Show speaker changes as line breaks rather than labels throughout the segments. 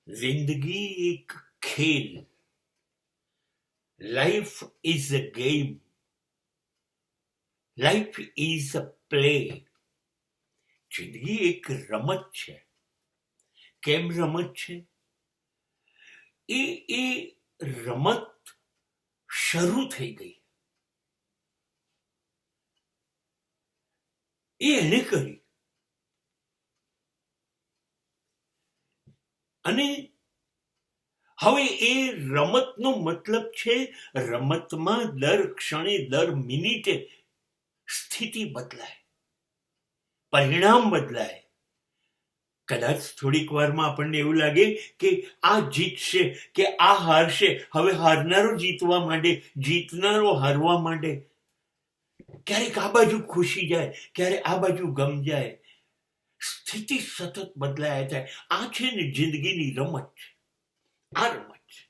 जिंदगी एक खेल, life is a game, life is a play. જિંદગી એક રમત છે. કેમ રમત છે? એ રમત શરૂ થઈ ગઈ, એને કરી, અને હવે એ રમતનો મતલબ છે રમતમાં દર ક્ષણે દર મિનિટે સ્થિતિ બદલાય, પરિણામ બદલાય. કદાચ થોડીક વારમાં આપણને એવું લાગે કે આ જીતશે કે આ હારશે. હવે હારનારો જીતવા માંડે, જીતનારો હારવા માંડે. ક્યારેક આ બાજુ ખુશી જાય, ક્યારે આ બાજુ ગમ જાય. સ્થિતિ સતત બદલાયા જાય. આ છે ને જિંદગીની રમત છે. આ રમત છે.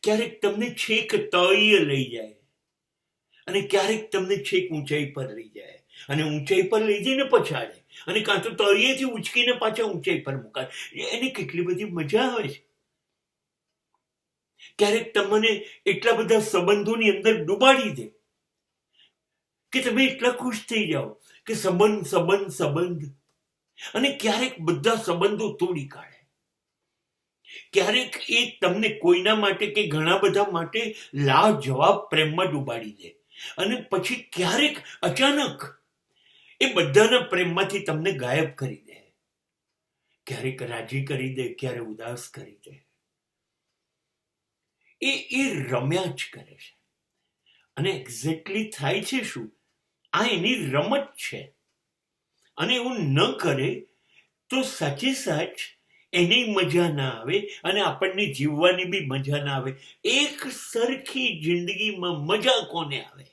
ક્યારેક તમને છેક તળિયે લઈ જાય અને ક્યારેક તમને છેક ઊંચાઈ પર લઈ જાય, અને ઊંચાઈ પર લઈ જઈને પછાડે, અને કાં તો તળિયેથી ઉચકીને પાછા ઊંચાઈ પર મુકાય. એની કેટલી બધી મજા આવે છે. ક્યારેક તમને એટલા બધા સંબંધોની અંદર ડૂબાડી દે કે તમે એટલા ખુશ થઈ જાઓ કે સંબંધ સંબંધ સંબંધ, અને ક્યારેક બધા સંબંધો તોડી કાઢે. ક્યારેક એ તમને કોઈના માટે કે ઘણા બધા માટે લાજવાબ પ્રેમમાં ડૂબાડી દે, અને પછી ક્યારેક અચાનક એ બધાના પ્રેમમાંથી તમને ગાયબ કરી દે. ક્યારેક રાજી કરી દે, ક્યારે ઉદાસ કરી દે. એ રમ્યા જ કરે છે. અને એક્ઝેક્ટલી થાય છે શું? આ એની રમત છે. અને એવું ન કરે તો સાચે સાચ એની મજા ના આવે, અને આપણને જીવવાની બી મજા ના આવે. એક સરખી જિંદગીમાં મજા કોને આવે?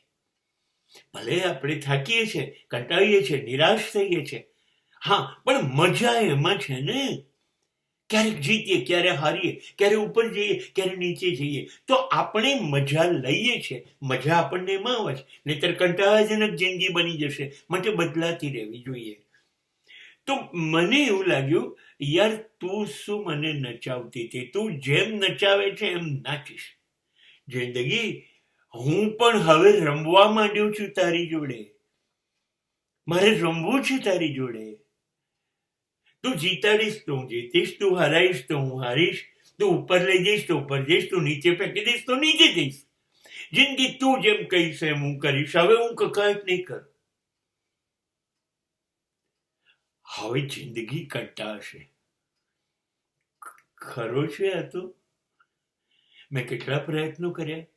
ભલે આપણે થાકીએ છીએ, કંટાળીએ છીએ, નિરાશ થઈએ છીએ, હા, પણ મજા એમાં છે ને. ક્યારેક જીતીએ, ક્યારે હારીએ, ક્યારે ઉપર જઈએ, ક્યારે નીચે જઈએ, તો આપણે મજા લઈએ છીએ. મજા આપણને એમાં આવે છે. નહીતર કંટાળાજનક જિંદગી બની જશે. માટે બદલાતી રહેવી જોઈએ. તો મને એવું લાગ્યું, યાર તું શું મને નચાવતી હતી? તું જેમ નચાવે છે એમ નાચીશ. જિંદગી હું પણ હવે રમવા માંડ્યો છું તારી જોડે. મારે રમવું છે તારી જોડે. તું જીતાડીશ તો હું જીતીશ, તું હરાઈશ તો હું હારીશ, તું ઉપર લઈ જઈશ તો ઉપર જઈશ, તું નીચે ફેંકી દઈશ તો નીચે જઈશ. જિંદગી તું જેમ કહીશ એમ હું કરીશ. હવે હું કકાટ નહીં કરું. હવે જિંદગી કંટાળશે. ખરો છે આ તો. મેં કેટલા પ્રયત્નો કર્યા,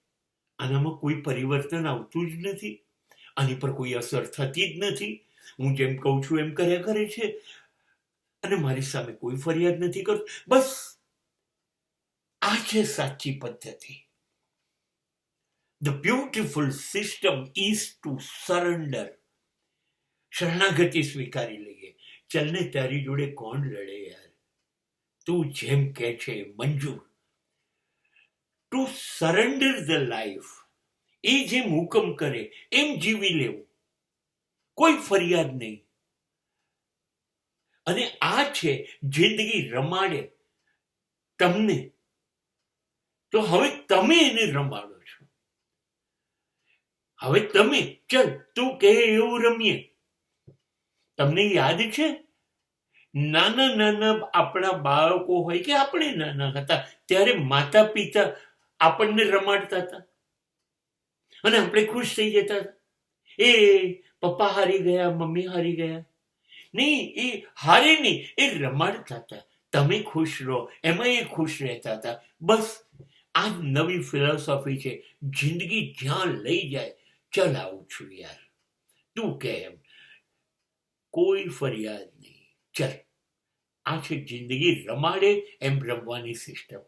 આનામાં કોઈ પરિવર્તન આવતું જ નથી, આની પર કોઈ અસર થતી જ નથી. હું જેમ કહું છું એમ કર્યા કરે છે, અને મારી સામે કોઈ ફરિયાદ નથી કરતું. બસ આ છે સાચી પદ્ધતિ. The beautiful system is to surrender. શરણાગતિ સ્વીકારી લઈએ. ચલને તારી જોડે કોણ લડે યાર? તું જેમ કે છે મંજૂર. To surrender the life. એ જેમ હુકમ કરે એમ જીવી લેવું, કોઈ ફરિયાદ નહીં. અને આ છે જિંદગી રમાડે તમને, તો હવે તમે એને રમાડો છો. હવે તમે ચલ તું કહે એવું રમીએ. તમને યાદ છે નાના નાના આપણા બાળકો હોય કે આપણે નાના હતા ત્યારે માતા પિતા આપણને રમાડતા હતા અને આપણે ખુશ થઈ જતા હતા. એ પપ્પા હારી ગયા, મમ્મી હારી ગયા. નહીં, એ હારે નહીં, એ રમાડતા હતા. તમે ખુશ રહો, એમાં એ ખુશ રહેતા હતા. બસ આ નવી ફિલોસોફી છે. જિંદગી જ્યાં લઈ જાય, ચલ આવું છું યાર, તું કે એમ, કોઈ ફરિયાદ નહીં. ચલ, આ છે જિંદગી રમાડે એમ રમવાની સિસ્ટમ.